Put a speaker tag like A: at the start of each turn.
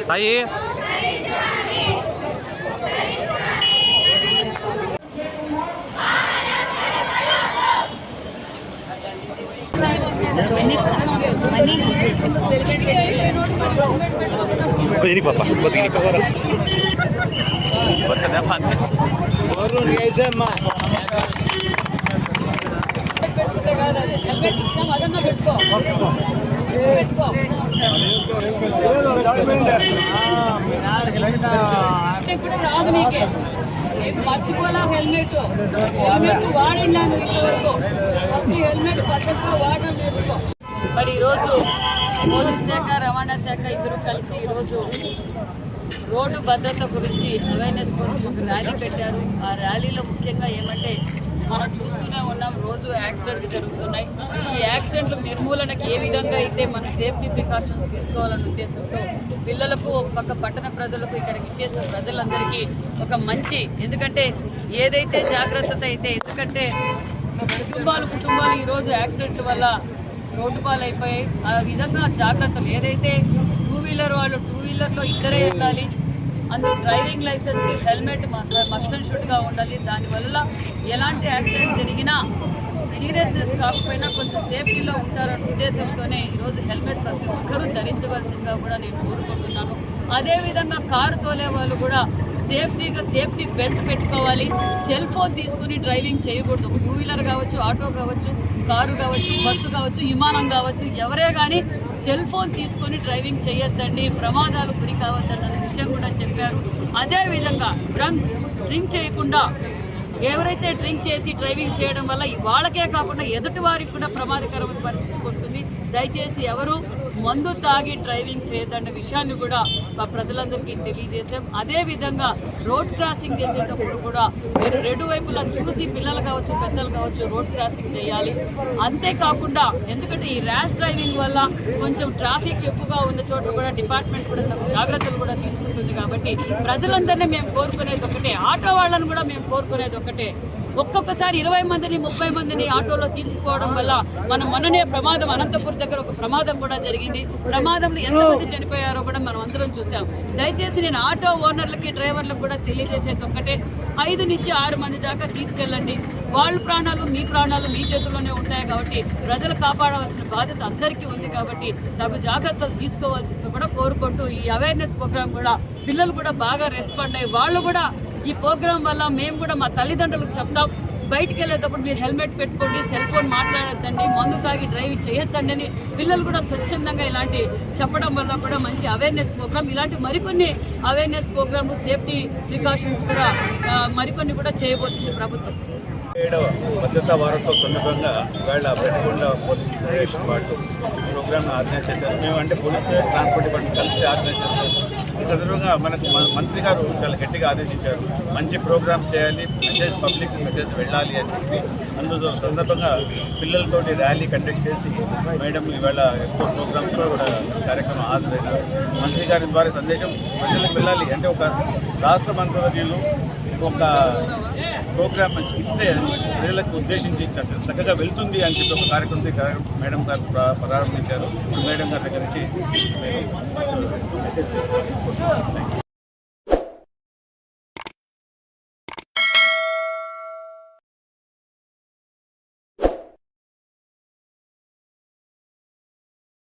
A: Sai ini bapak buat ini ke orang buat ke depan turun guys emma
B: మర్చిపోలా helmet వాడినా ఇంతవరకు first helmet పద్ధతిగా వాడడం నేర్చుకో. మరి ఈరోజు పోలీస్ శాఖ రవాణా శాఖ ఇద్దరు కలిసి ఈరోజు రోడ్డు భద్రత గురించి అవేర్నెస్ కోసం ఒక ర్యాలీ పెట్టారు. ఆ ర్యాలీలో ముఖ్యంగా ఏమంటే మనం చూస్తూనే ఉన్నాం, రోజు యాక్సిడెంట్లు జరుగుతున్నాయి. ఈ యాక్సిడెంట్ల నిర్మూలనకి ఏ విధంగా అయితే మనం సేఫ్టీ ప్రికాషన్స్ తీసుకోవాలనే ఉద్దేశంతో పిల్లలకు ఒక పక్క పట్టణ ప్రజలకు ఇక్కడికి ఇచ్చేసిన ప్రజలందరికీ ఒక మంచి, ఎందుకంటే ఏదైతే జాగ్రత్త అయితే, ఎందుకంటే కుటుంబాలు ఈరోజు యాక్సిడెంట్ల వల్ల రోడ్డు పాలైపోయాయి. ఆ విధంగా జాగ్రత్తలు ఏదైతే టూ వీలర్లో ఇద్దరే వెళ్ళాలి, అందులో driving license helmet must and షుడ్గా ఉండాలి. దానివల్ల ఎలాంటి యాక్సిడెంట్ జరిగినా సీరియస్నెస్ కాకపోయినా కొంచెం సేఫ్టీలో ఉంటారన్న ఉద్దేశంతోనే ఈరోజు హెల్మెట్ ప్రతి ఒక్కరూ ధరించవలసిందిగా కూడా నేను కోరుకుంటున్నాను. అదేవిధంగా కారు తోలే వాళ్ళు కూడా సేఫ్టీ బెల్ట్ పెట్టుకోవాలి. సెల్ ఫోన్ తీసుకుని డ్రైవింగ్ చేయకూడదు. టూ వీలర్ కావచ్చు, ఆటో కావచ్చు, కారు కావచ్చు, బస్సు కావచ్చు, విమానం కావచ్చు, ఎవరే కానీ సెల్ ఫోన్ తీసుకొని డ్రైవింగ్ చేయొద్దండి, ప్రమాదాలు గురి కావద్దండి అనే విషయం కూడా చెప్పారు. అదేవిధంగా డ్రింక్ చేయకుండా ఎవరైతే డ్రింక్ చేసి డ్రైవింగ్ చేయడం వల్ల వాళ్ళకే కాకుండా ఎదుటి వారికి కూడా ప్రమాదకరమైన పరిస్థితికి వస్తుంది. దయచేసి ఎవరు మందు తాగి డ్రైవింగ్ చేయదన్న విషయాన్ని కూడా మా ప్రజలందరికీ తెలియజేశాం. అదేవిధంగా రోడ్ క్రాసింగ్ చేసేటప్పుడు కూడా మీరు రెండు వైపులా చూసి పిల్లలు కావచ్చు, పెద్దలు కావచ్చు రోడ్ క్రాసింగ్ చేయాలి. అంతేకాకుండా ఎందుకంటే ఈ ర్యాష్ డ్రైవింగ్ వల్ల కొంచెం ట్రాఫిక్ ఎక్కువగా ఉన్న చోట కూడా డిపార్ట్మెంట్ కూడా తగు జాగ్రత్తలు కూడా తీసుకుంటుంది. కాబట్టి ప్రజలందరినీ మేము కోరుకునేది ఒకటే, ఆటో వాళ్ళని కూడా మేము కోరుకునేది ఒకటే, ఒక్కొక్కసారి 20 మందిని 30 మందిని ఆటోలో తీసుకుపోవడం వల్ల మొన్ననే ప్రమాదం, అనంతపురం దగ్గర ఒక ప్రమాదం కూడా జరిగింది. ప్రమాదంలో ఎంతమంది చనిపోయారో కూడా మనం అందరం చూసాం. దయచేసి నేను ఆటో ఓనర్లకి డ్రైవర్లకు కూడా తెలియజేసేది ఒక్కటే, 5 నుంచి 6 మంది దాకా తీసుకెళ్ళండి. వాళ్ళ ప్రాణాలు మీ ప్రాణాలు మీ చేతుల్లోనే ఉంటాయి. కాబట్టి ప్రజలు కాపాడవలసిన బాధ్యత అందరికీ ఉంది. కాబట్టి తగు జాగ్రత్తలు తీసుకోవాల్సింది కూడా కోరుకుంటూ ఈ అవేర్నెస్ ప్రోగ్రాం కూడా పిల్లలు కూడా బాగా రెస్పాండ్ అయ్యి వాళ్ళు కూడా ఈ ప్రోగ్రాం వల్ల మేము కూడా మా తల్లిదండ్రులకు చెప్తాం, బయటికి వెళ్ళేటప్పుడు మీరు హెల్మెట్ పెట్టుకోండి, సెల్ ఫోన్ మాట్లాడొద్దండి, మందు తాగి డ్రైవింగ్ చేయొద్దండి అని పిల్లలు కూడా స్వచ్ఛందంగా ఇలాంటి చెప్పడం వల్ల కూడా మంచి అవేర్నెస్ ప్రోగ్రామ్, ఇలాంటి మరికొన్ని అవేర్నెస్ ప్రోగ్రామ్లు సేఫ్టీ ప్రికాషన్స్ కూడా మరికొన్ని కూడా చేయబోతుంది ప్రభుత్వం.
C: 7వ భద్రతా వారోత్సవం సందర్భంగా ఇవాళ పెట్టుకొండ పోలీస్ స్టేషన్ వాళ్ళు ప్రోగ్రామ్ను ఆర్గనైజ్ చేశారు. మేము అంటే పోలీస్ ట్రాన్స్పోర్ట్ డిపార్ట్మెంట్ కలిసి ఆర్గనైజ్ చేస్తాం. ఈ సందర్భంగా మనకు మంత్రి గారు చాలా గట్టిగా ఆదేశించారు, మంచి ప్రోగ్రామ్స్ చేయాలి, పబ్లిక్ మెసేజ్ వెళ్ళాలి అని చెప్పి. అందులో సందర్భంగా పిల్లలతోటి ర్యాలీ కండక్ట్ చేసి మేడం ఇవాళ ఎక్కువ ప్రోగ్రామ్స్లో కూడా కార్యక్రమం హాజరైనారు. మంత్రి గారి ద్వారా సందేశం ప్రజలకు వెళ్ళాలి అంటే ఒక రాష్ట్ర మంత్రివర్యులు ఒక ప్రోగ్రామ్ ఇస్తే ప్రజలకు ఉద్దేశించి చక్కగా వెళ్తుంది అని చెప్పి ఒక కార్యక్రమం మేడం గారు ప్రారంభించారు. మేడం గారి దగ్గర నుంచి మెసేజ్ తీసుకోవాలి.